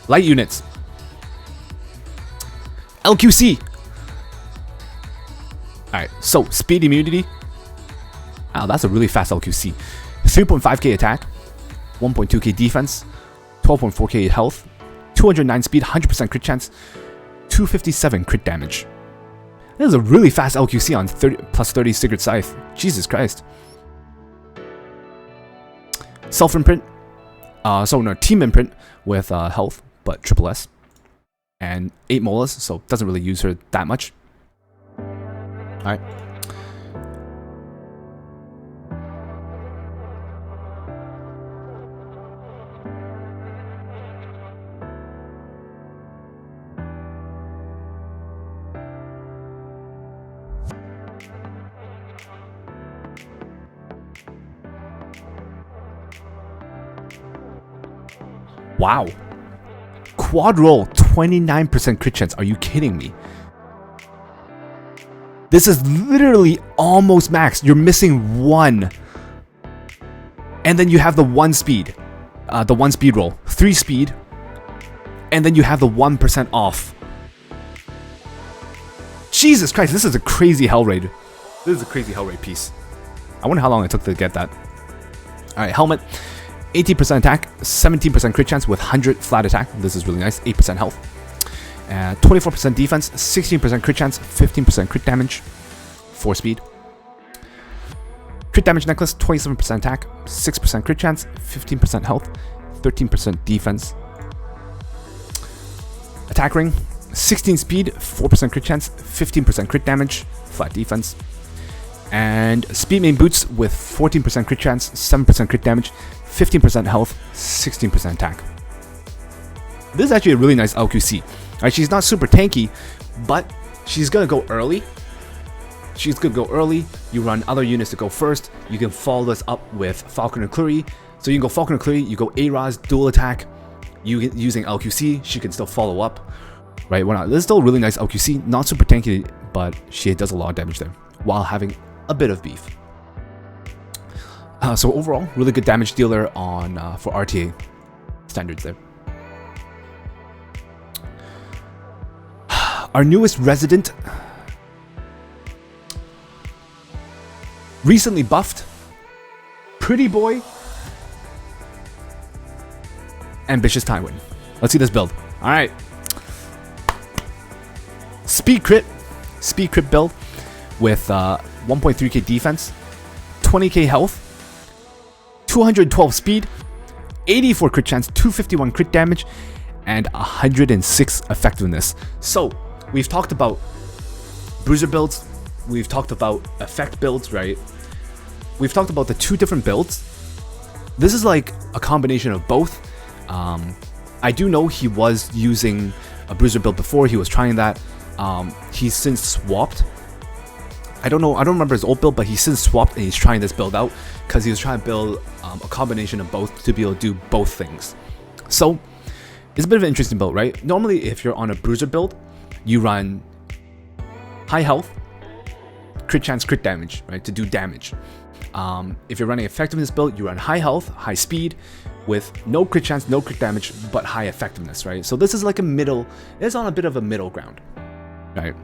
Light units. LQC. Alright, so speed immunity. Oh, that's a really fast LQC. 3.5k attack, 1.2k defense, 12.4k health, 209 speed, 100% crit chance, 257 crit damage. That is a really fast LQC on 30 Sigurd Scythe. Jesus Christ. Self-imprint. Team imprint with health, but triple S. And 8 molas, so doesn't really use her that much. Alright. Wow. Quad roll, 29% crit chance. Are you kidding me? This is literally almost max. You're missing 1. And then you have the 1 speed. The 1 speed roll. 3 speed. And then you have the 1% off. Jesus Christ, this is a crazy hell raid. This is a crazy hell raid piece. I wonder how long it took to get that. Alright, helmet. 18% attack, 17% crit chance with 100 flat attack. This is really nice. 8% health. 24% defense, 16% crit chance, 15% crit damage, 4 speed. Crit damage necklace, 27% attack, 6% crit chance, 15% health, 13% defense. Attack ring, 16 speed, 4% crit chance, 15% crit damage, flat defense. And speed main boots with 14% crit chance, 7% crit damage, 15% health, 16% attack. This is actually a really nice LQC. Right, she's not super tanky, but she's gonna go early. You run other units to go first. You can follow this up with Falcon and Clury. So you can go Falcon and Clury, you go A-Raz, dual attack. Using LQC, she can still follow up. Right, this is still a really nice LQC. Not super tanky, but she does a lot of damage there while having a bit of beef. So overall, really good damage dealer on for RTA standards there. Our newest resident, recently buffed, pretty boy, ambitious Tywin. Let's see this build. All right, speed crit build with 1.3k defense, 20k health, 212 speed, 84 crit chance, 251 crit damage, and 106 effectiveness. So we've talked about bruiser builds, we've talked about effect builds, right? We've talked about the 2 different builds. This is like a combination of both. I do know he was using a bruiser build before. He was trying that. He's since swapped. I don't remember his old build, but he's since swapped and he's trying this build out because he was trying to build a combination of both to be able to do both things. So it's a bit of an interesting build, right? Normally, if you're on a bruiser build, you run high health, crit chance, crit damage, right, to do damage. If you're running effectiveness build, you run high health, high speed, with no crit chance, no crit damage, but high effectiveness, right? So this is like a middle, it's on a bit of a middle ground, right?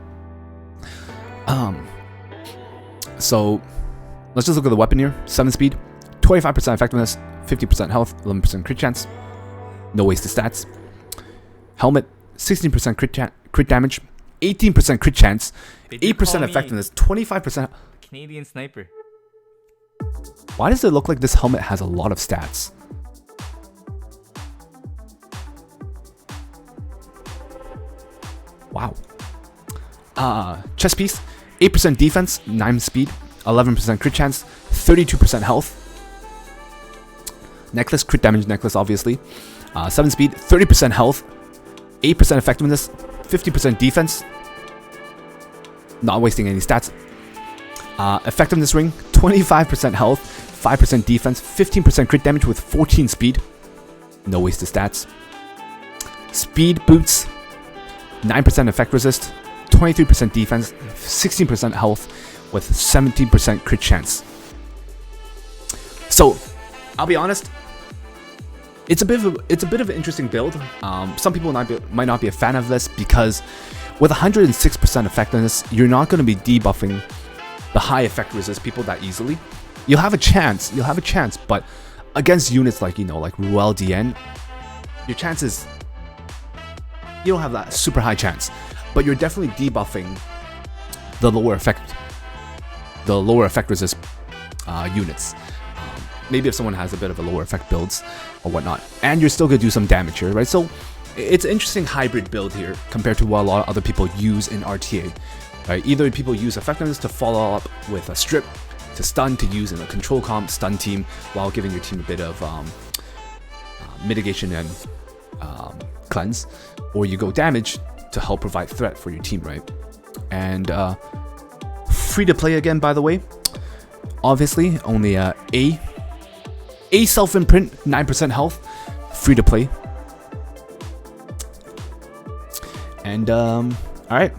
So let's just look at the weapon here. 7 speed, 25% effectiveness, 50% health, 11% crit chance, no wasted stats. Helmet, 16% crit damage, 18% crit chance, 8% effectiveness, 25%. Canadian sniper. Why does it look like this helmet has a lot of stats? Wow. Chest piece, 8% defense, 9 speed, 11% crit chance, 32% health. Necklace, crit damage necklace, obviously. 7 speed, 30% health, 8% effectiveness, 50% defense. Not wasting any stats. Effectiveness ring, 25% health, 5% defense, 15% crit damage with 14 speed. No wasted stats. Speed boots, 9% effect resist, 23% defense, 16% health with 17% crit chance. So, I'll be honest, it's a bit of an interesting build. Some people might not be a fan of this because with 106% effectiveness, you're not going to be debuffing the high effect resist people that easily. You'll have a chance, but against units like, you know, like Ruel DN, your chances, you don't have that super high chance, but you're definitely debuffing the lower effect resist units. Maybe if someone has a bit of a lower effect builds or whatnot, and you're still gonna do some damage here, right? So it's an interesting hybrid build here compared to what a lot of other people use in RTA, right? Either people use effectiveness to follow up with a strip, to stun, to use in a control comp stun team while giving your team a bit of mitigation and cleanse, or you go damage to help provide threat for your team, right? And free to play again, by the way. Obviously, only A self-imprint, 9% health, free to play. And, alright.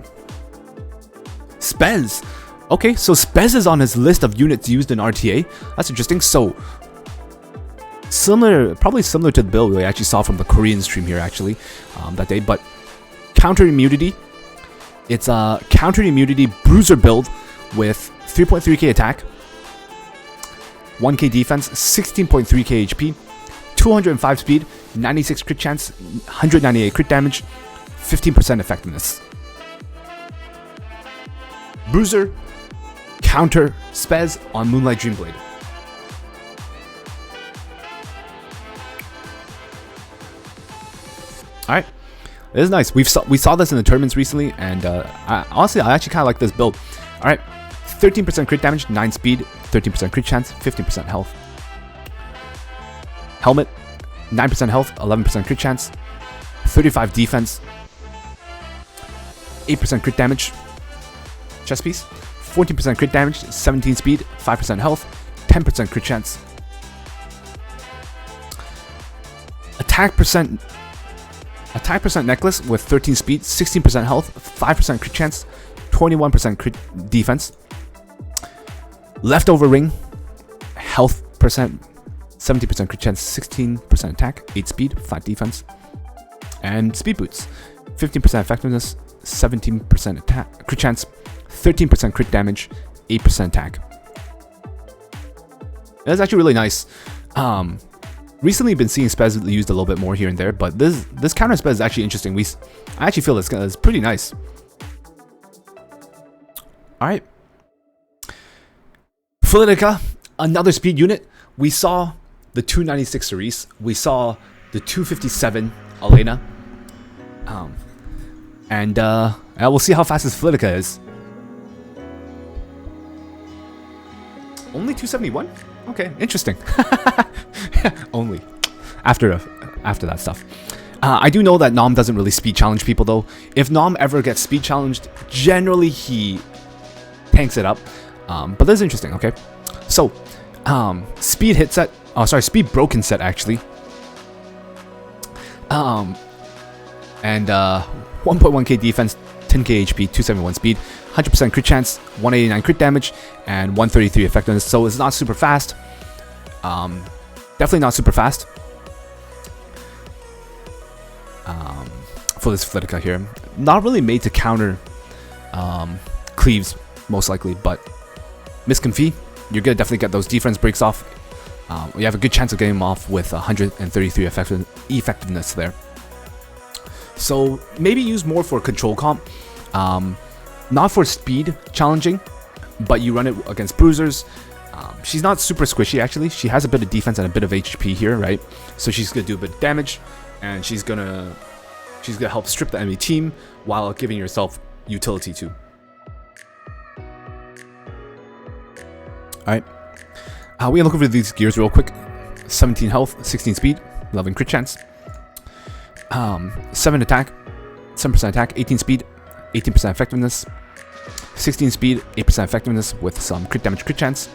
Spez. Okay, so Spez is on his list of units used in RTA. That's interesting. So, probably similar to the build we actually saw from the Korean stream here, actually, that day. But, counter immunity. It's a counter immunity bruiser build with 3.3k attack, 1k defense, 16.3k HP, 205 speed, 96 crit chance, 198 crit damage, 15% effectiveness. Bruiser, counter, Spez on Moonlight Dreamblade. Alright, this is nice. We saw this in the tournaments recently, and honestly, I actually kind of like this build. Alright, 13% crit damage, 9 speed, 13% crit chance, 15% health. Helmet, 9% health, 11% crit chance, 35 defense, 8% crit damage. Chest piece, 14% crit damage, 17 speed, 5% health, 10% crit chance. Attack percent necklace with 13 speed, 16% health, 5% crit chance, 21% crit defense. Leftover ring, health percent, 70% crit chance, 16% attack, 8 speed, 5 defense. And speed boots, 15% effectiveness, 17% attack, crit chance, 13% crit damage, 8% attack. That's actually really nice. Recently been seeing Spez used a little bit more here and there, but this counter Spez is actually interesting. I actually feel this is pretty nice. Alright. Politica, another speed unit. We saw the 296 Cerise. We saw the 257 Elena. And we'll see how fast this Politica is. Only 271? Okay, interesting. Only. After that stuff. I do know that Nom doesn't really speed challenge people though. If Nom ever gets speed challenged, generally he tanks it up. But this is interesting, okay? So, speed hit set. Oh, sorry, speed broken set actually. And 1.1k defense, 10k HP, 271 speed, 100% crit chance, 189 crit damage, and 133 effectiveness. So it's not super fast. Definitely not super fast. For this Politica here, not really made to counter cleaves most likely, but Miss Confi, you're gonna definitely get those defense breaks off. You have a good chance of getting them off with 133 effectiveness there. So maybe use more for control comp, not for speed challenging, but you run it against bruisers. She's not super squishy actually. She has a bit of defense and a bit of HP here, right? So she's gonna do a bit of damage, and she's gonna help strip the enemy team while giving yourself utility too. Alright. We're gonna look over these gears real quick. 17 health, 16 speed, 11 crit chance. 7 attack, 7% attack, 18 speed, 18% effectiveness. 16 speed, 8% effectiveness with some crit damage, crit chance.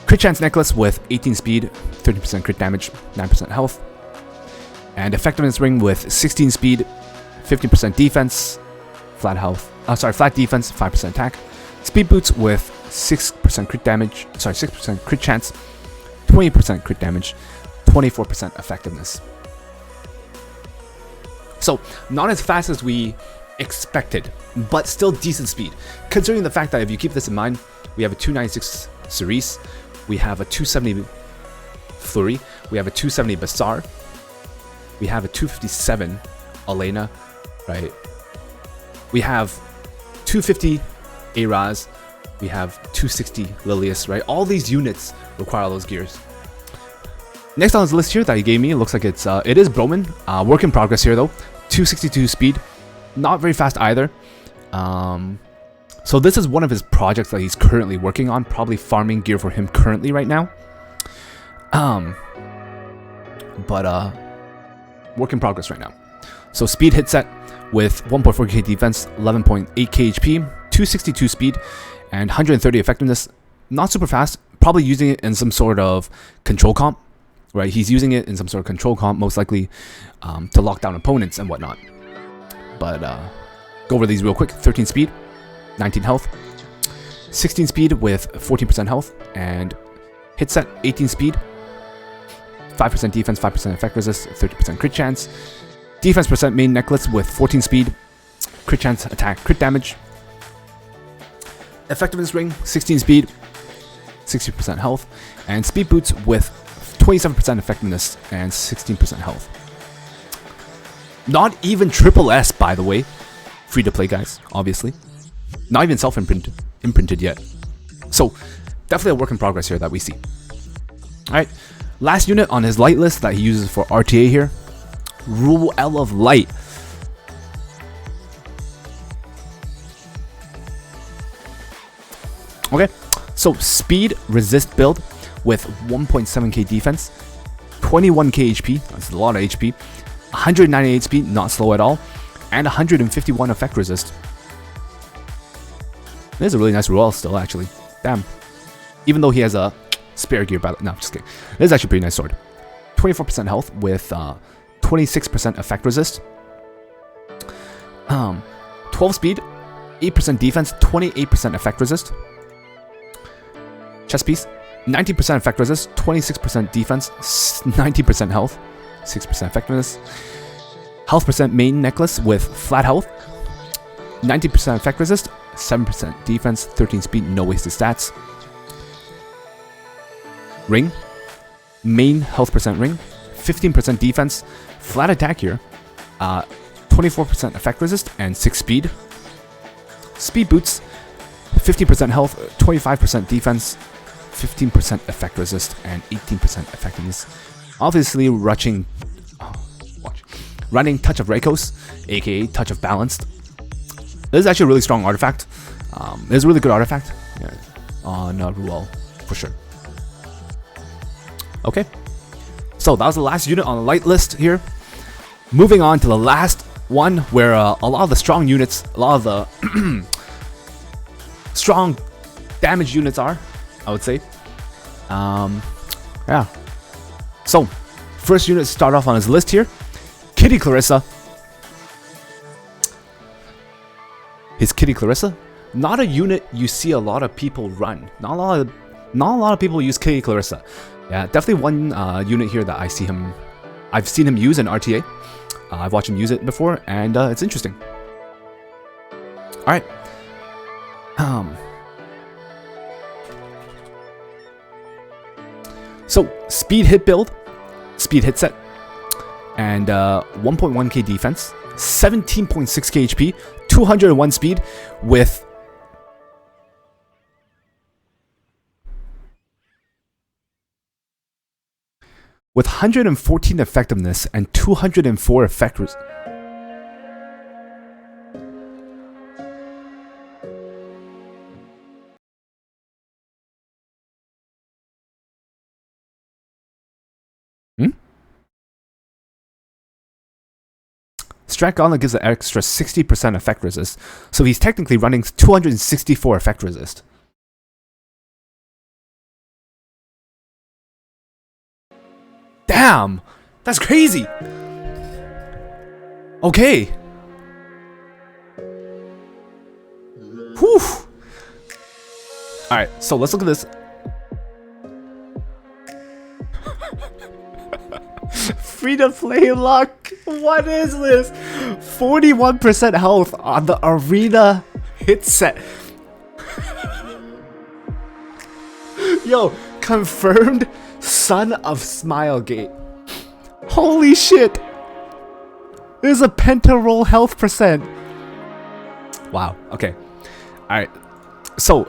Crit chance necklace with 18 speed, 30% crit damage, 9% health. And effectiveness ring with 16 speed, 15% defense, flat health. Flat defense, 5% attack. Speed boots with 6% crit damage, sorry, 6% crit chance, 20% crit damage, 24% effectiveness. So, not as fast as we expected, but still decent speed. Considering the fact that if you keep this in mind, we have a 296 Cerise, we have a 270 Flurry, we have a 270 Bassar, we have a 257 Elena, right? We have 250 Araz, we have 260 Lilius, right? All these units require those gears. Next on his list here that he gave me, it looks like it is Broman. Work in progress here though. 262 speed, not very fast either. So this is one of his projects that he's currently working on, probably farming gear for him currently right now. But work in progress right now. So speed hit set with 1.4k defense, 11.8k HP, 262 speed, and 130 effectiveness. Not super fast, probably using it in some sort of control comp, right? He's using it in some sort of control comp, most likely to lock down opponents and whatnot. But go over these real quick. 13 speed, 19 health, 16 speed with 14% health, and hit set 18 speed, 5% defense, 5% effect resist, 30% crit chance, defense percent main necklace with 14 speed, crit chance, attack, crit damage, effectiveness ring, 16 speed, 60% health, and speed boots with 27% effectiveness and 16% health. Not even triple S, by the way. Free to play, guys, obviously. Not even self-imprinted yet. So, definitely a work in progress here that we see. Alright, last unit on his light list that he uses for RTA here. Rule L of Light. Okay, so speed resist build with 1.7k defense, 21k HP, that's a lot of HP, 198 speed, not slow at all, and 151 effect resist. This is a really nice roll still, actually. Damn. Even though he has a spare gear battle. No, just kidding. This is actually a pretty nice sword. 24% health with 26% effect resist. 12 speed, 8% defense, 28% effect resist. Chest piece, 19% effect resist, 26% defense, 90% health, 6% effectiveness. Health percent main necklace with flat health, 90% effect resist, 7% defense, 13 speed, no wasted stats. Ring, main health percent ring, 15% defense, flat attack here, 24% effect resist, and 6 speed. Speed boots, 50% health, 25% defense, 15% effect resist, and 18% effectiveness. Obviously, running Touch of Reikos, aka Touch of Balanced. This is actually a really strong artifact. It's a really good artifact on Ruel, for sure. Okay, so that was the last unit on the light list here. Moving on to the last one, where a lot of the strong units, a lot of the strong damage units are, I would say. Yeah. So, first unit to start off on his list here, Kitty Clarissa. His Kitty Clarissa, not a unit you see a lot of people run. Not a lot of people use Kitty Clarissa. Yeah, definitely one unit here that I've seen him use in RTA. I've watched him use it before, and it's interesting. All right. So speed hit build, speed hit set, and 1.1k defense, 17.6k HP, 201 speed with with 114 effectiveness and 204 effect. Strat Gauntlet gives an extra 60% effect resist, so he's technically running 264 effect resist. Damn! That's crazy! Okay. Whew! Alright, so let's look at this. Free to play luck. What is this? 41% health on the arena hit set. Yo, confirmed son of Smilegate. Holy shit. There's a penta-roll health percent. Wow, okay. Alright. So,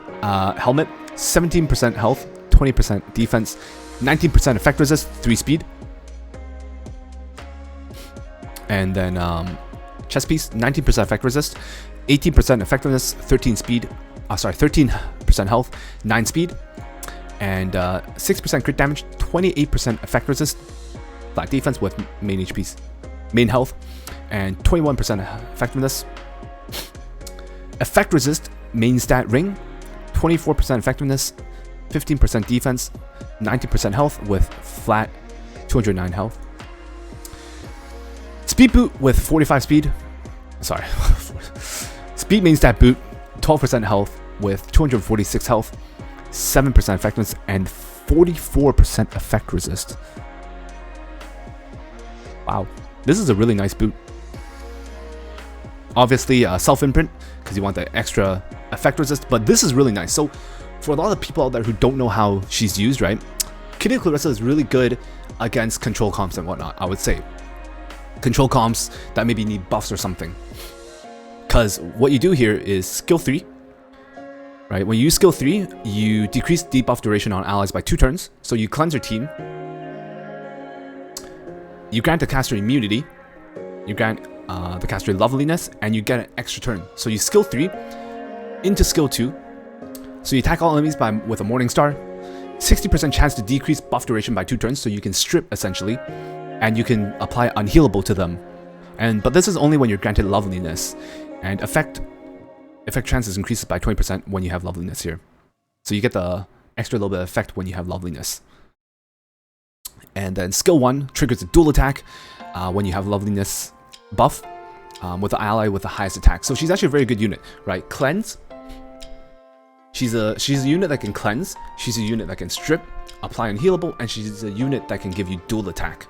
helmet, 17% health, 20% defense, 19% effect resist, 3 speed. And then chest piece, 19% effect resist, 18% effectiveness, 13 speed. 13% health, 9 speed, and 6% crit damage, 28% effect resist, flat defense with main HP, main health, and 21% effectiveness. Effect resist, main stat ring, 24% effectiveness, 15% defense, 19% health with flat 209 health. Speed boot with 45 speed. Sorry. Speed main stat boot, 12% health with 246 health, 7% effectiveness, and 44% effect resist. Wow. This is a really nice boot. Obviously, self-imprint, because you want the extra effect resist, but this is really nice. So, for a lot of people out there who don't know how she's used, right? Kitty Clarissa is really good against control comps and whatnot, I would say. Control comps that maybe need buffs or something. Because what you do here is skill 3. Right? When you use skill 3, you decrease debuff duration on allies by 2 turns. So you cleanse your team. You grant the caster immunity. You grant the caster loveliness, and you get an extra turn. So you skill 3 into skill 2. So you attack all enemies with a Morning Star. 60% chance to decrease buff duration by 2 turns, so you can strip essentially, and you can apply unhealable to them. But this is only when you're granted loveliness, and effect chances increases by 20% when you have loveliness here. So you get the extra little bit of effect when you have loveliness. And then skill 1 triggers a dual attack when you have loveliness buff with the ally with the highest attack. So she's actually a very good unit, right? Cleanse. She's a unit that can cleanse. She's a unit that can strip, apply unhealable, and she's a unit that can give you dual attack.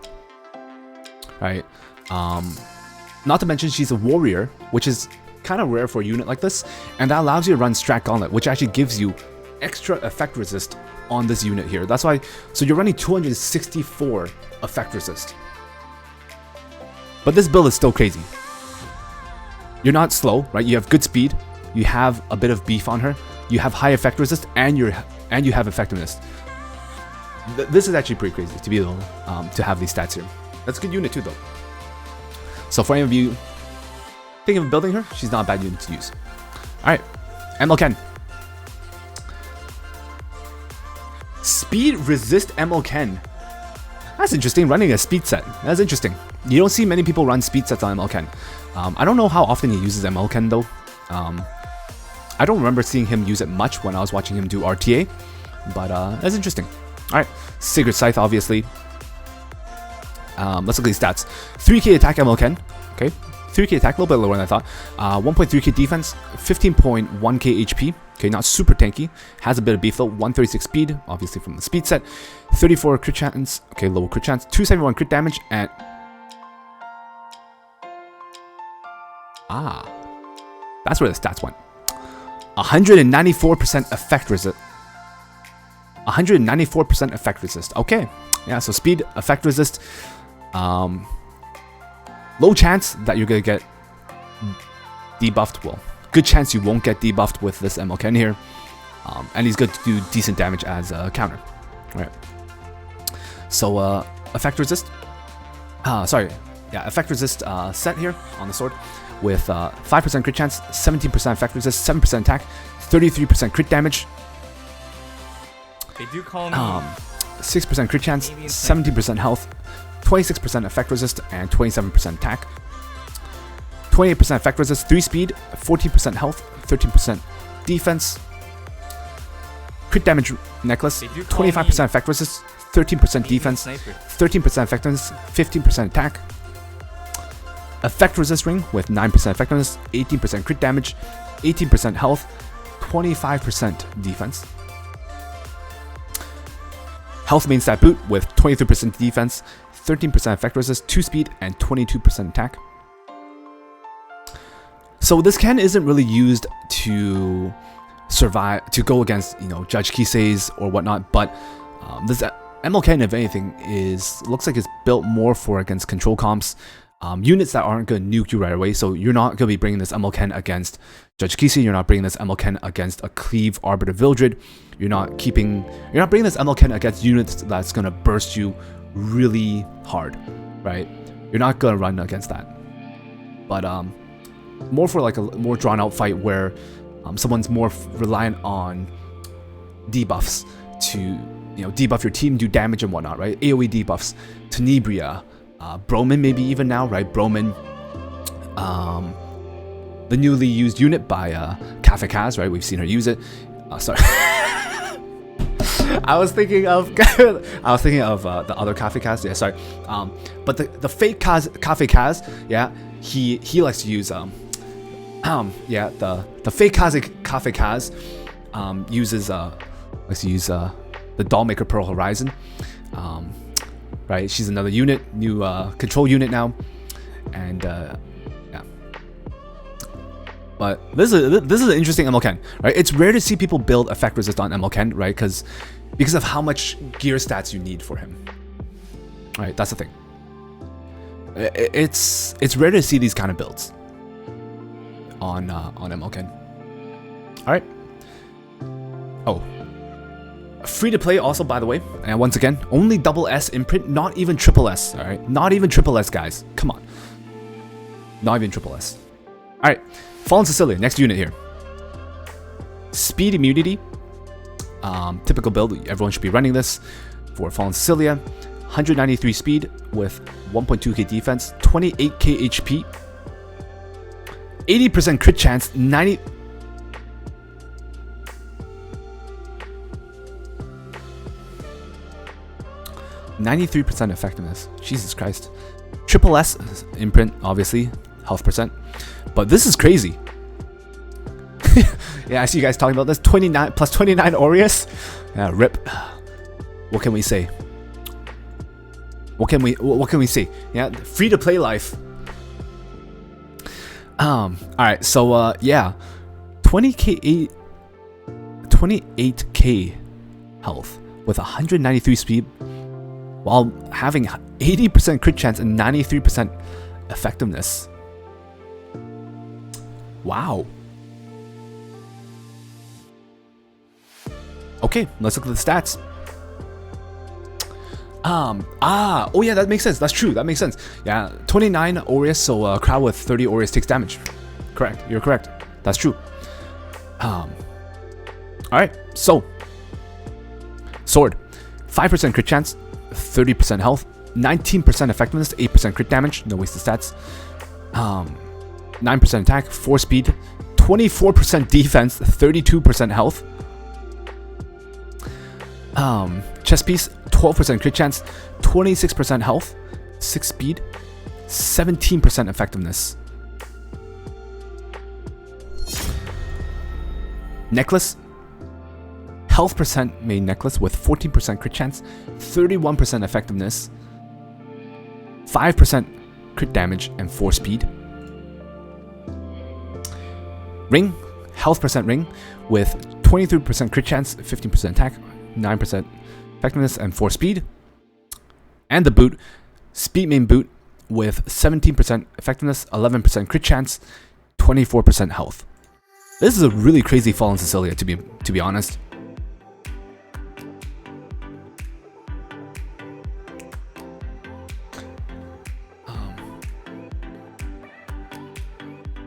Right? Not to mention she's a warrior, which is kind of rare for a unit like this, and that allows you to run Strat Gauntlet, which actually gives you extra effect resist on this unit here. That's why, so you're running 264 effect resist. But this build is still crazy. You're not slow, right? You have good speed, you have a bit of beef on her, you have high effect resist, and you have effectiveness. This is actually pretty crazy to be able to have these stats here. That's a good unit too, though. So for any of you thinking of building her, she's not a bad unit to use. Alright, ML Speed resist ML Ken. That's interesting, running a speed set. That's interesting. You don't see many people run speed sets on ML Ken. I don't know how often he uses ML Ken though. I don't remember seeing him use it much when I was watching him do RTA, but that's interesting. Alright, Sigurd Scythe obviously. Let's look at these stats. 3k attack ML Ken. Okay, 3k attack, a little bit lower than I thought. 1.3k defense, 15.1k HP. Okay, not super tanky. Has a bit of beef though. 136 speed, obviously from the speed set. 34 crit chance. Okay, low crit chance. 271 crit damage and that's where the stats went. 194% effect resist. 194% effect resist. Okay, yeah. So speed, effect resist. Low chance that you're gonna get debuffed. Well, good chance you won't get debuffed with this ML Ken here. And he's good to do decent damage as a counter. Alright. So effect resist. Effect resist set here on the sword with 5% crit chance, 17% effect resist, 7% attack, 33% crit damage. They do call me 6% crit chance, 17% health, 26% effect resist, and 27% attack. 28% effect resist, 3 speed, 14% health, 13% defense. Crit damage necklace, 25% effect resist, 13% defense, 13% effectiveness, 15% attack. Effect resist ring with 9% effectiveness, 18% crit damage, 18% health, 25% defense. Health main stat boot with 23% defense, 13% effect resist, 2 speed, and 22% attack. So this can isn't really used to survive, to go against, you know, Judge Kisei's or whatnot, but this MLK, if anything, looks like it's built more for against control comps, units that aren't going to nuke you right away. So you're not going to be bringing this MLK against Judge Kisei. You're not bringing this MLK against a Cleave Arbiter Vildred. You're not bringing this MLK against units that's going to burst you really hard, right? You're not going to run against that. But more for like a more drawn out fight where someone's more reliant on debuffs to, you know, debuff your team, do damage and whatnot, right? AoE debuffs, Tenebria, Broman maybe even now, right? Broman, the newly used unit by Cafe Kaz, right? We've seen her use it. Sorry. I was thinking of the other Cafe Kaz, yeah, sorry. But the fake Cafe Kaz, yeah, he likes to use yeah, the fake Cafe Kaz uses likes to use the Dollmaker Pearl Horizon, right? She's another unit, new control unit now, and yeah. But this is an interesting MLK, right? It's rare to see people build effect resist on MLK, right? Because of how much gear stats you need for him, right? That's the thing. It's rare to see these kind of builds on MLK. All right. Oh. Free to play also, by the way, and once again, only double S imprint, not even triple S, all right? Not even triple S, guys. Come on. Not even triple S. All right, Fallen Cecilia, next unit here. Speed immunity. Typical build, everyone should be running this for Fallen Cecilia. 193 speed with 1.2k defense, 28k HP, 80% crit chance, 93% effectiveness. Jesus Christ. Triple S imprint, obviously, health percent. But this is crazy. Yeah, I see you guys talking about this. 29 plus 29 Aureus. Yeah, rip. What can we say? What can we say? Yeah, free to play life. All right, so yeah, 28k health with 193 speed, while having 80% crit chance and 93% effectiveness. Wow. Okay, let's look at the stats. Oh yeah, that makes sense. That's true. That makes sense. Yeah, 29 Aureus, so a crowd with 30 Aureus takes damage. Correct. You're correct. That's true. All right. So, sword, 5% crit chance, 30% health, 19% effectiveness, 8% crit damage. No wasted stats. 9% attack, 4 speed, 24% defense, 32% health. Chest piece, 12% crit chance, 26% health, 6 speed, 17% effectiveness. Necklace, health percent main necklace with 14% crit chance, 31% effectiveness, 5% crit damage, and 4 speed. Ring, health percent ring with 23% crit chance, 15% attack, 9% effectiveness, and 4 speed. And the boot, speed main boot with 17% effectiveness, 11% crit chance, 24% health. This is a really crazy Fallen Cecilia, to be honest.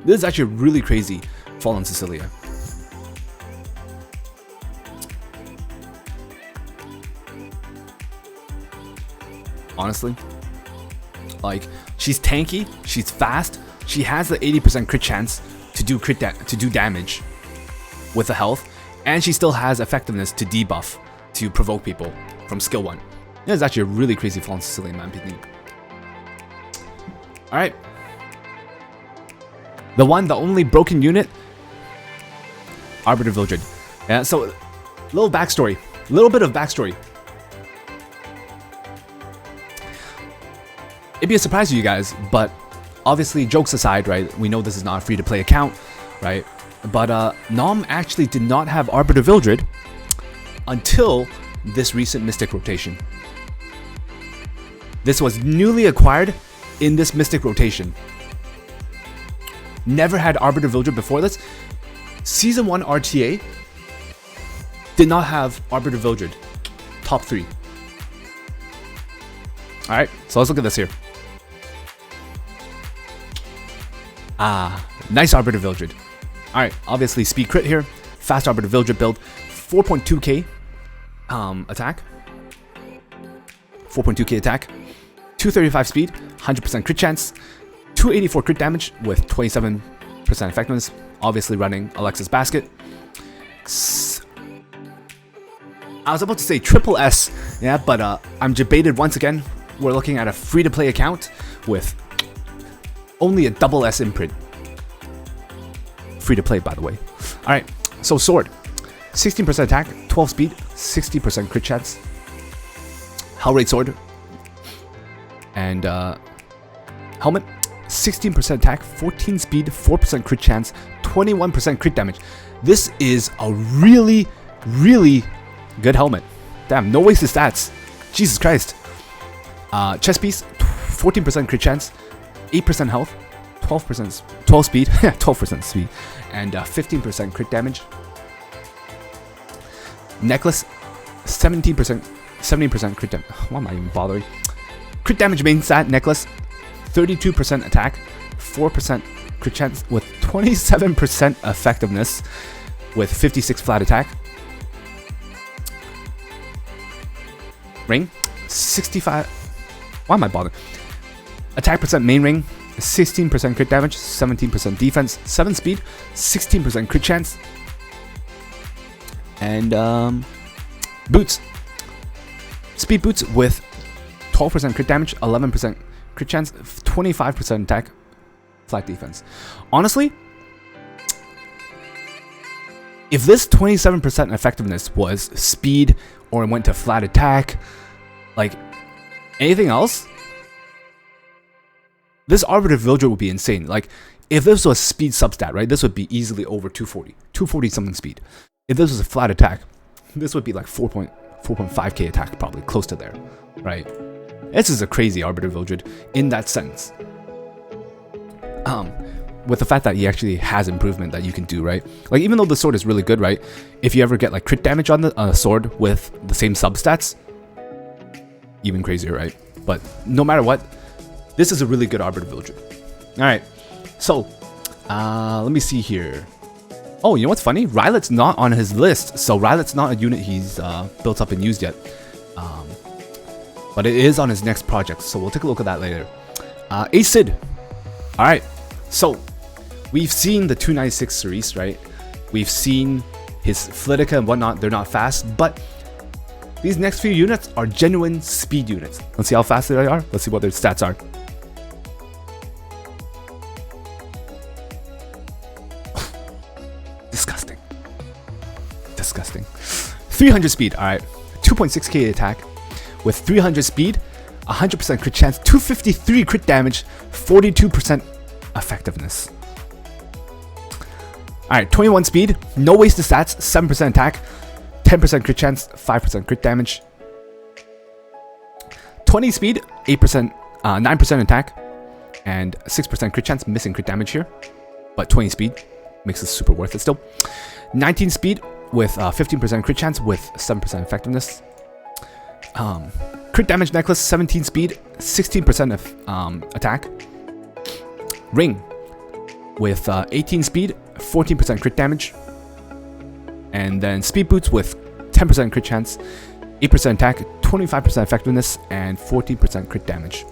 This is actually a really crazy Fallen Cecilia. Honestly, like, she's tanky, she's fast, she has the 80% crit chance to do damage with the health, and she still has effectiveness to debuff, to provoke people from skill 1. This is actually a really crazy Fallen Cecilia in my opinion. Alright. The only broken unit, Arbiter Vildred. Yeah, so little bit of backstory. it'd be a surprise to you guys, but obviously, jokes aside, right? We know this is not a free-to-play account, right? But Nom actually did not have Arbiter Vildred until this recent Mystic rotation. This was newly acquired in this Mystic rotation. Never had Arbiter Vildred before this. Season 1 RTA did not have Arbiter Vildred. Top 3. Alright, so let's look at this here. Nice Arbiter Vildred. Alright, obviously speed crit here. Fast Arbiter Vildred build. 4.2k attack. 4.2k attack. 235 speed. 100% crit chance. 284 crit damage with 27% effectiveness. Obviously running Alexa's Basket. I was about to say triple S, yeah, but I'm debated once again. We're looking at a free-to-play account with only a double S imprint. Free-to-play, by the way. Alright, so sword. 16% attack, 12 speed, 60% crit chance. Hellrate sword. And helmet. 16% attack, 14 speed, 4% crit chance, 21% crit damage. This is a really, really good helmet. Damn, no wasted stats. Jesus Christ. Chest piece, 14% crit chance, 8% health, 12 speed, 12% speed, and 15% crit damage. Necklace, 17% crit damage. Why am I even bothering? Crit damage main stat, necklace, 32% attack, 4% crit chance with 27% effectiveness with 56 flat attack. Ring, 65. Why am I bothering? Attack percent main ring, 16% crit damage, 17% defense, 7 speed, 16% crit chance. And boots. Speed boots with 12% crit damage, 11% crit chance, 25% attack, flat defense. Honestly, if this 27% effectiveness was speed or it went to flat attack, like anything else, this Arbiter Vildred would be insane. Like, if this was speed substat, right, this would be easily over 240. 240 something speed. If this was a flat attack, this would be like 4.5k attack, probably close to there, right? This is a crazy Arbiter Vildred in that sense. With the fact that he actually has improvement that you can do, right? Like, even though the sword is really good, right? If you ever get like crit damage on the sword with the same substats, even crazier, right? But no matter what, this is a really good Arbiter Vildred. Alright, so let me see here. Oh, you know what's funny? Rylet's not on his list, so Rylet's not a unit he's built up and used yet. But it is on his next project, so we'll take a look at that later. Acid. Alright, so we've seen the 296 Cerise, right? We've seen his Flitica and whatnot. They're not fast, but these next few units are genuine speed units. Let's see how fast they are. Let's see what their stats are. Disgusting. Disgusting. 300 speed. Alright. 2.6k attack with 300 speed, 100% crit chance, 253 crit damage, 42% effectiveness. Alright, 21 speed, no wasted stats, 7% attack, 10% crit chance, 5% crit damage. 20 speed, 9% attack, and 6% crit chance, missing crit damage here. But 20 speed makes this super worth it still. 19 speed with 15% crit chance with 7% effectiveness. Crit damage necklace, 17 speed, 16% of attack. Ring with 18 speed, 14% crit damage. And then speed boots with 10% crit chance, 8% attack, 25% effectiveness, and 14% crit damage.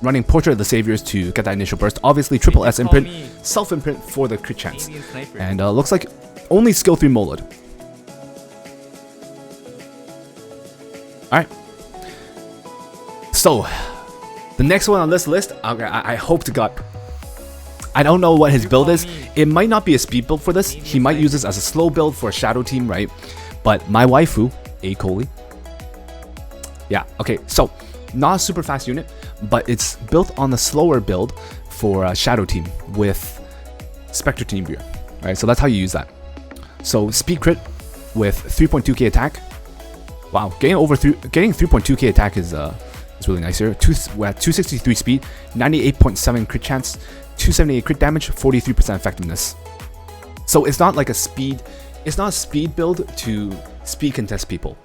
Running Portrait of the Saviors to get that initial burst. Obviously, triple S imprint, self imprint for the crit chance. And looks like only skill 3 Molid. Alright. So, the next one on this list, okay, I hope to God. I don't know what his build is. It might not be a speed build for this. He might use this as a slow build for a shadow team, right? But my waifu, Coli. Yeah, okay, so Not a super fast unit, but it's built on the slower build for Shadow Team with Specter Tenebria. Right, so that's how you use that. So speed crit with 3.2k attack. Wow, getting 3.2k attack is really nice here. We're at 263 speed, 98.7 crit chance, 278 crit damage, 43% effectiveness. So it's not like a speed build to speed contest people,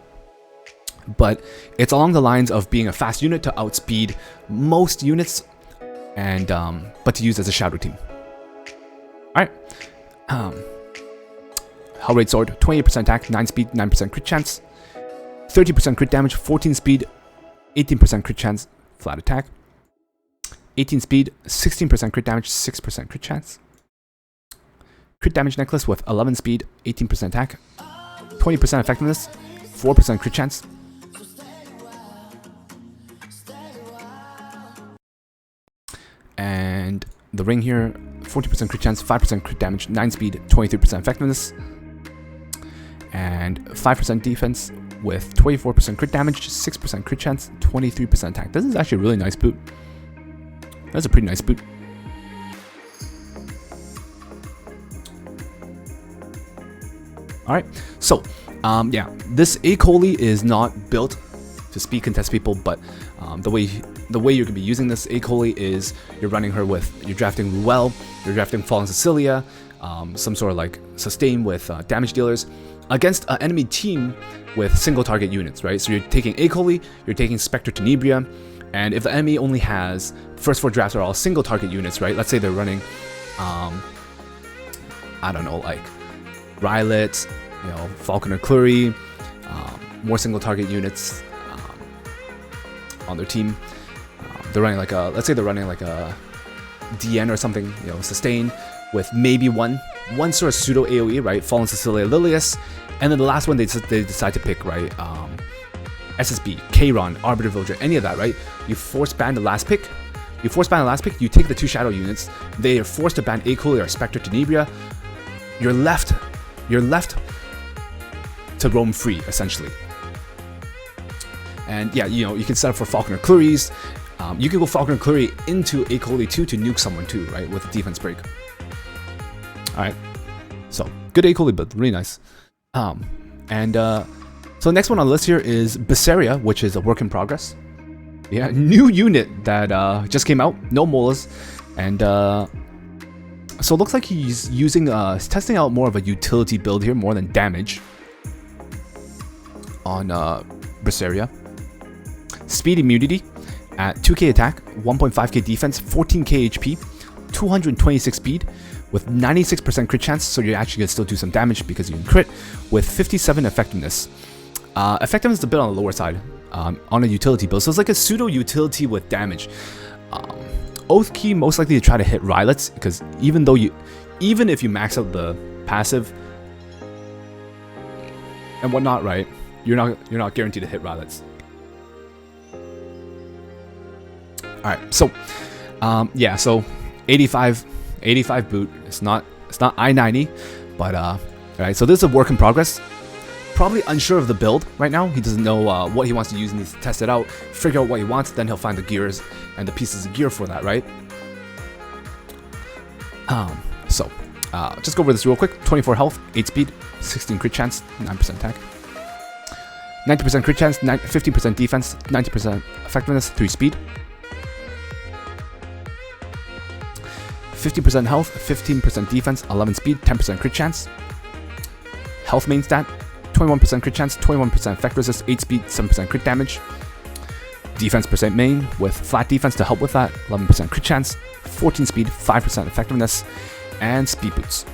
but it's along the lines of being a fast unit to outspeed most units, and but to use as a Shadow Team. All right. Hell Raid Sword, 28% attack, 9 speed, 9% crit chance, 30% crit damage, 14 speed, 18% crit chance, flat attack, 18 speed, 16% crit damage, 6% crit chance. Crit damage necklace with 11 speed, 18% attack, 20% effectiveness, 4% crit chance. And the ring here, 40% crit chance, 5% crit damage, 9 speed, 23% effectiveness. And 5% defense with 24% crit damage, 6% crit chance, 23% attack. This is actually a really nice boot. That's a pretty nice boot. Alright, so yeah, this Coli is not built to speed contest people, but the way you're gonna be using this Coli is you're running her with, you're drafting Ruel, you're drafting Fallen Cecilia, some sort of like sustain with damage dealers against an enemy team with single target units, right? So you're taking Coli, you're taking Specter Tenebria, and if the enemy only has, first 4 drafts are all single target units, right? Let's say they're running, I don't know, like Violet, you know, Falconer Clury, more single target units on their team. They're running like a, let's say they're running like a DN or something, you know, sustain with maybe one sort of pseudo AoE, right? Fallen Cecilia Lilius, and then the last one they decide to pick, right? SSB, Kayron, Arbiter Vildred, any of that, right? You force ban the last pick. You take the 2 shadow units. They are forced to ban Coli or Specter Tenebria. You're left to roam free, essentially. And yeah, you know, you can set up for Falconer Cluries. You can go Falconer Clury into Coli 2 to nuke someone too, right? With a defense break. Alright. So, good Coli build, really nice. So the next one on the list here is Berseria, which is a work in progress. Yeah, new unit that just came out, no molas, and so it looks like he's using, testing out more of a utility build here, more than damage on Berseria. Speed immunity at 2k attack, 1.5k defense, 14k HP, 226 speed, with 96% crit chance, so you're actually going to still do some damage because you can crit, with 57 effectiveness. Effectiveness is a bit on the lower side on a utility build, so it's like a pseudo utility with damage. Oath Key most likely to try to hit Rylets, because even if you max out the passive and whatnot, right, you're not guaranteed to hit Rylets. All right, so yeah, so 85 boot. It's not I-90, but all right. So this is a work in progress. Probably unsure of the build right now. He doesn't know what he wants to use. He needs to test it out, figure out what he wants. Then he'll find the gears and the pieces of gear for that, right? So just go over this real quick. 24 health, 8 speed, 16 crit chance, 9% attack, 90% crit chance, 15% defense, 90% effectiveness, 3 speed. 15% health, 15% defense, 11 speed, 10% crit chance. Health main stat, 21% crit chance, 21% effect resist, 8 speed, 7% crit damage. Defense percent main with flat defense to help with that, 11% crit chance, 14 speed, 5% effectiveness, and speed boots.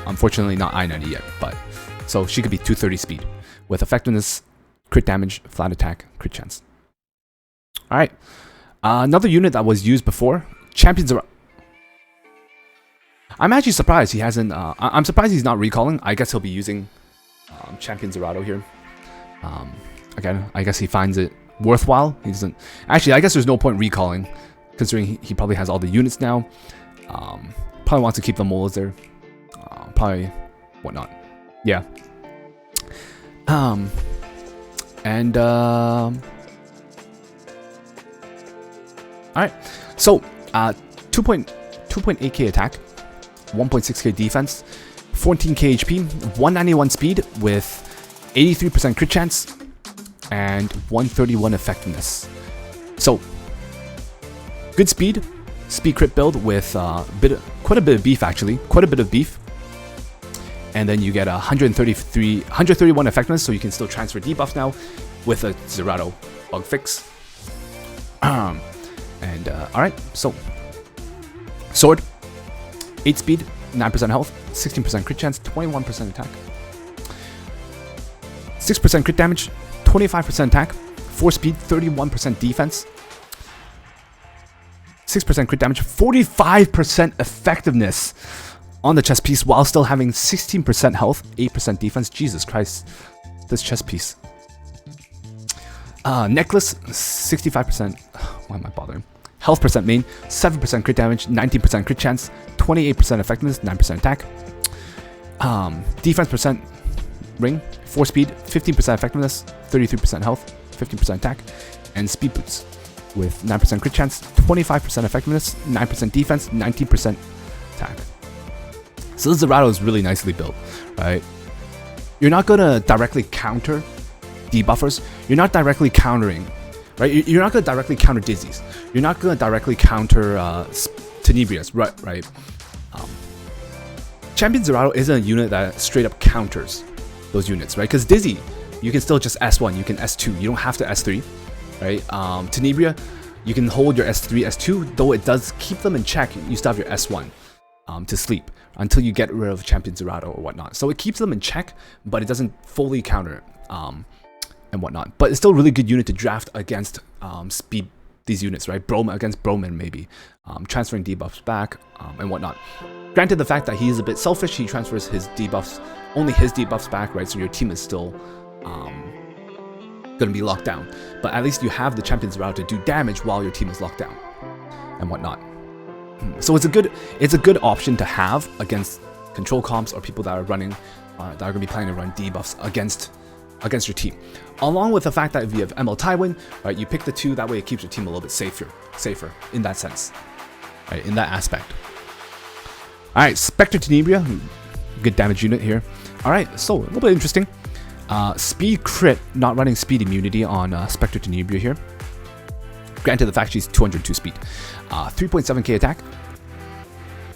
Unfortunately not I-90 yet, but so she could be 230 speed with effectiveness, crit damage, flat attack, crit chance. Alright. Another unit that was used before, Champion Zerato. I'm actually surprised he hasn't, I'm surprised he's not recalling. I guess he'll be using Champion Zerato here. Again, I guess he finds it worthwhile. He doesn't, actually, I guess there's no point recalling, considering he probably has all the units now. Probably wants to keep the molas there. Probably whatnot. Yeah. And all right, so 2.8k attack, 1.6k defense, 14k HP, 191 speed with 83% crit chance, and 131 effectiveness. So good speed crit build with quite a bit of beef actually, quite a bit of beef. And then you get 131 effectiveness, so you can still transfer debuffs now with a Zerato bug fix. All right, so sword, 8 speed, 9% health, 16% crit chance, 21% attack, 6% crit damage, 25% attack, 4 speed, 31% defense, 6% crit damage, 45% effectiveness on the chest piece while still having 16% health, 8% defense. Jesus Christ, this chest piece. Necklace, 65%. Why am I bothering? Health percent main, 7% crit damage, 19% crit chance, 28% effectiveness, 9% attack. Defense percent ring, 4 speed, 15% effectiveness, 33% health, 15% attack, and speed boots with 9% crit chance, 25% effectiveness, 9% defense, 19% attack. So this Zerato is really nicely built, right? You're not gonna directly counter debuffers. You're not directly countering, right? You're not gonna directly counter Dizzies. You're not gonna directly counter Tenebrias, right? Champion Zerato isn't a unit that straight up counters those units, right? Because Dizzy, you can still just S1, you can S2, you don't have to S3, right? Tenebria, you can hold your S3, S2, though it does keep them in check. You still have your S1 to sleep until you get rid of Champion Zerato or whatnot. So it keeps them in check, but it doesn't fully counter and whatnot. But it's still a really good unit to draft against speed these units, right? Against Broman maybe, transferring debuffs back and whatnot. Granted, the fact that he is a bit selfish, he transfers his debuffs, only his debuffs back, right? So your team is still gonna be locked down. But at least you have the Champion Zerato to do damage while your team is locked down and whatnot. So it's a good option to have against control comps or people that are running, that are gonna be planning to run debuffs against your team. Along with the fact that if you have ML Tywin, right, you pick the two, that way it keeps your team a little bit safer in that sense, right, in that aspect. All right, Specter Tenebria, good damage unit here. All right, so a little bit interesting. Speed crit, not running speed immunity on Specter Tenebria here. Granted, the fact she's 202 speed. 3.7k attack,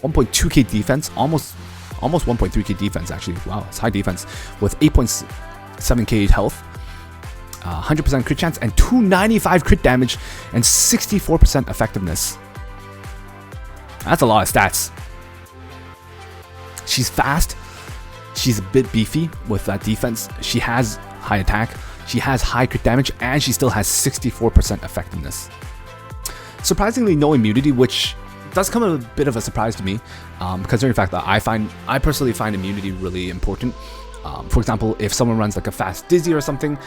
1.2k defense, almost 1.3k defense actually. Wow, it's high defense with 8.7k health, 100% crit chance, and 295 crit damage, and 64% effectiveness. That's a lot of stats. She's fast. She's a bit beefy with that defense. She has high attack. She has high crit damage, and she still has 64% effectiveness. Surprisingly, no immunity, which does come as a bit of a surprise to me, considering the fact that I personally find immunity really important. For example, if someone runs like a fast Dizzy or something,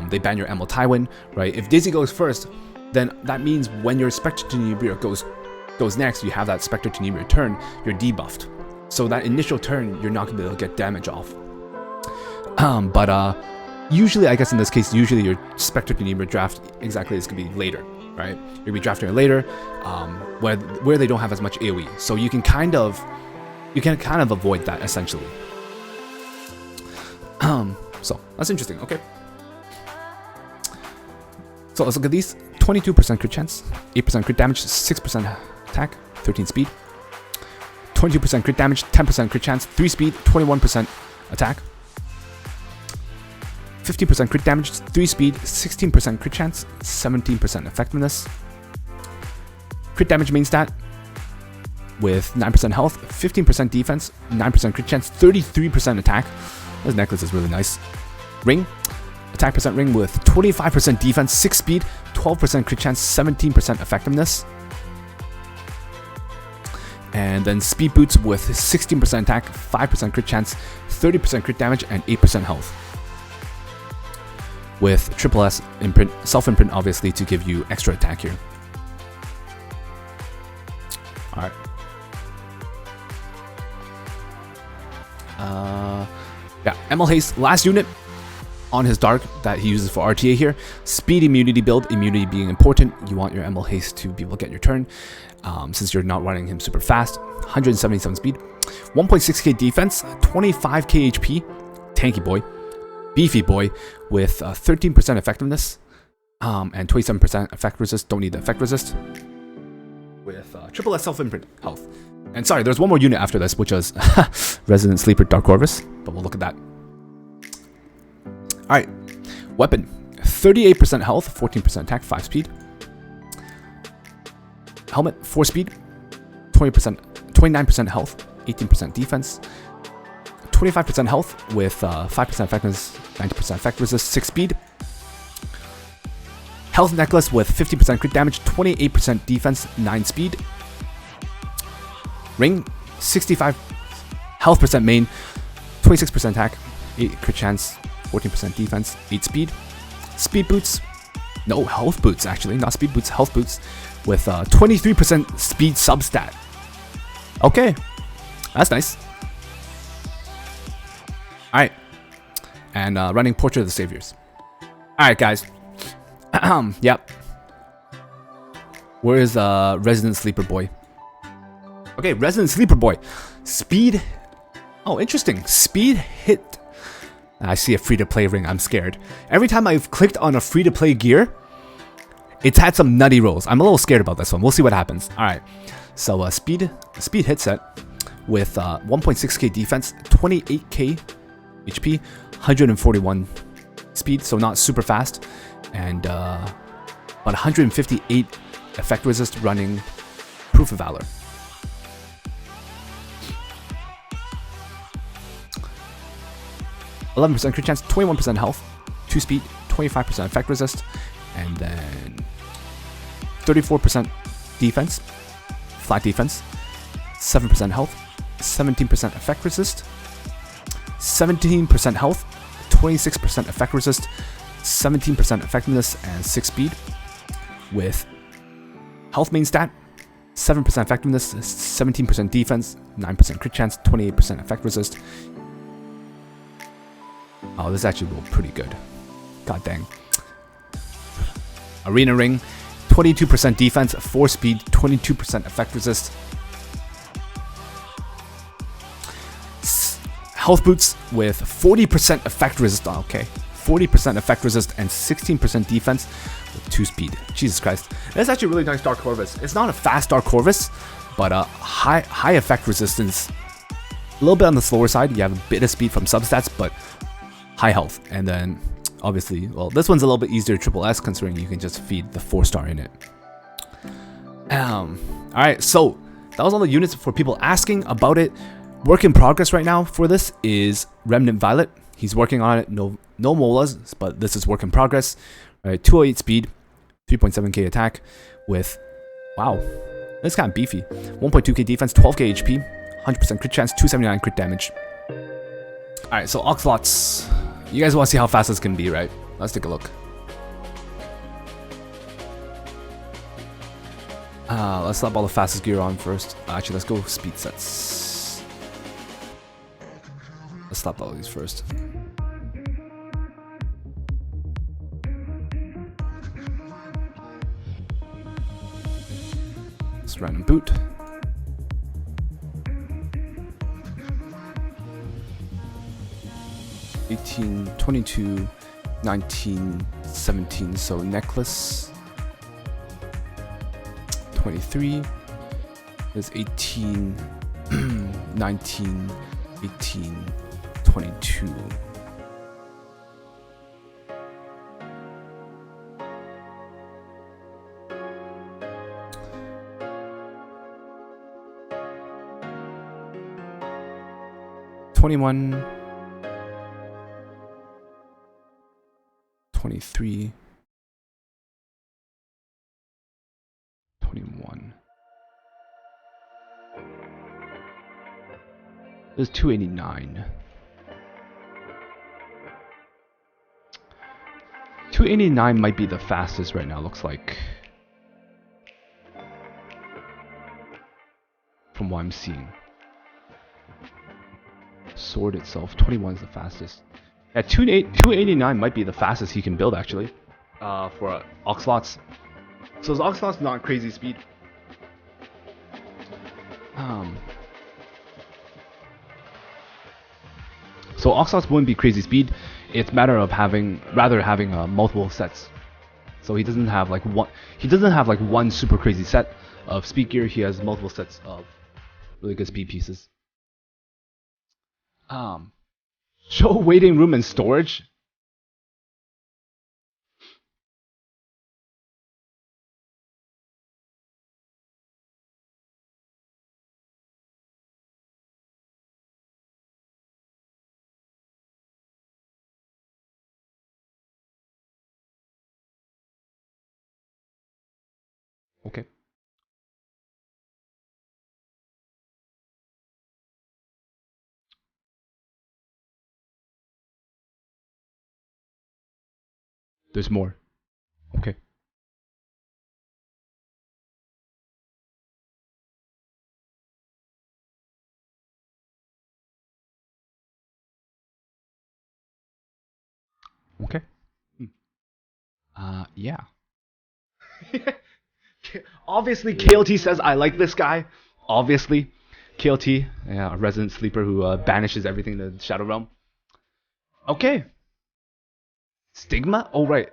they ban your ML Tywin, right? If Dizzy goes first, then that means when your Specter Tenebria goes next, you have that Specter Tenebria turn, you're debuffed. So that initial turn, you're not going to be able to get damage off. But usually, I guess in this case, usually your Specter Tenebria draft exactly is going to be later, right? You're going to be drafting it later, where they don't have as much AoE. So you can kind of avoid that essentially. So that's interesting. Okay. So let's look at these. 22% crit chance, 8% crit damage, 6% attack, 13 speed. 22% crit damage, 10% crit chance, 3 speed, 21% attack. 15% crit damage, 3 speed, 16% crit chance, 17% effectiveness. Crit damage main stat with 9% health, 15% defense, 9% crit chance, 33% attack. This necklace is really nice. Ring, attack percent ring with 25% defense, 6 speed, 12% crit chance, 17% effectiveness. And then speed boots with 16% attack, 5% crit chance, 30% crit damage, and 8% health. With triple S imprint, self-imprint obviously to give you extra attack here. Alright. Yeah, ML Haste, last unit. on his dark that he uses for RTA here. Speed immunity build, immunity being important. You want your ML haste to be able to get your turn since you're not running him super fast. 177 speed, 1.6k defense, 25k HP, tanky boy, beefy boy with 13% effectiveness and 27% effect resist. Don't need the effect resist. With triple S self-imprint health. And sorry, there's one more unit after this, which is Resident Sleeper Dark Corvus, but we'll look at that. Alright, weapon, 38% health, 14% attack, 5 speed. Helmet, 4 speed, 29% health, 18% defense, 25% health with 5% effectiveness, 90% effect resist, 6 speed. Health necklace with 50% crit damage, 28% defense, 9 speed. Ring, 65 health percent main, 26% attack, 8 crit chance, 14% defense, 8 speed. Speed boots, no, health boots actually, not speed boots, health boots with 23% speed substat. Okay, that's nice. Alright, and running Portrait of the Saviors. Alright guys, yep. Where is Resident Sleeper Boy? Okay, Resident Sleeper Boy. Speed. Oh, interesting. Speed hit. I see a free-to-play ring. I'm scared. Every time I've clicked on a free-to-play gear, it's had some nutty rolls. I'm a little scared about this one. We'll see what happens. All right. So speed hit set with 1.6k defense, 28k HP, 141 speed. So not super fast, and but 158 effect resist running Proof of Valor. %% crit chance, 21% health, 2 speed, 25% effect resist, and then 34% defense, flat defense, 7% health, 17% effect resist, 17% health, 26% effect resist, 17% effectiveness, and 6 speed. With health main stat, 7% effectiveness, 17% defense, 9% crit chance, 28% effect resist. Oh, this actually rolled pretty good. God dang. Arena Ring, 22% defense, 4 speed, 22% effect resist. Health Boots with 40% effect resist. Oh, okay. 40% effect resist and 16% defense with 2 speed. Jesus Christ. That's actually a really nice Dark Corvus. It's not a fast Dark Corvus, but high effect resistance. A little bit on the slower side. You have a bit of speed from substats, but high health. And then obviously, well, this one's a little bit easier triple S considering you can just feed the 4-star in it. Alright, so that was all the units for people asking about it. Work in progress right now for this is Remnant Violet. He's working on it. No molas, but this is work in progress. All right, 208 speed, 3.7k attack with, wow, that's kind of beefy. 1.2k defense, 12k HP, 100% crit chance, 279 crit damage. All right, so Oxlots. You guys want to see how fast this can be, right? Let's take a look. Let's slap all the fastest gear on first. Actually, let's go speed sets. Let's slap all these first. Let's random boot. $18, $22, $19, $17. So necklace. 23 is 18, 19, 18, 22. $21, 23, 21. There's 289. 289 might be the fastest right now, looks like. From what I'm seeing. Sword itself, 21 is the fastest. At 289 might be the fastest he can build actually, for Oxlots. So his Oxlot's not crazy speed. So Oxlots wouldn't be crazy speed. It's a matter of having multiple sets. So he doesn't have like one. He doesn't have like one super crazy set of speed gear. He has multiple sets of really good speed pieces. Show waiting room and storage. Okay. There's more. Okay. Okay. Yeah. Obviously, KLT says I like this guy. Obviously, KLT, yeah, a resident sleeper who banishes everything to the Shadow Realm. Okay. Stigma? Oh, right.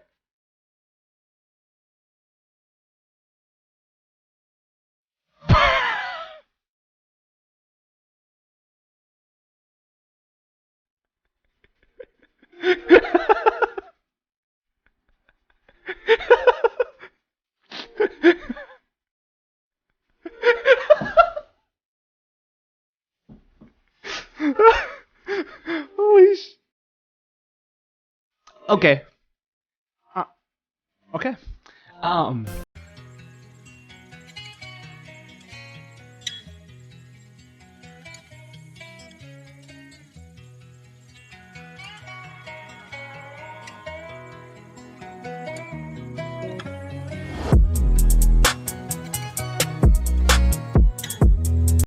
Holy sh... Okay. Okay.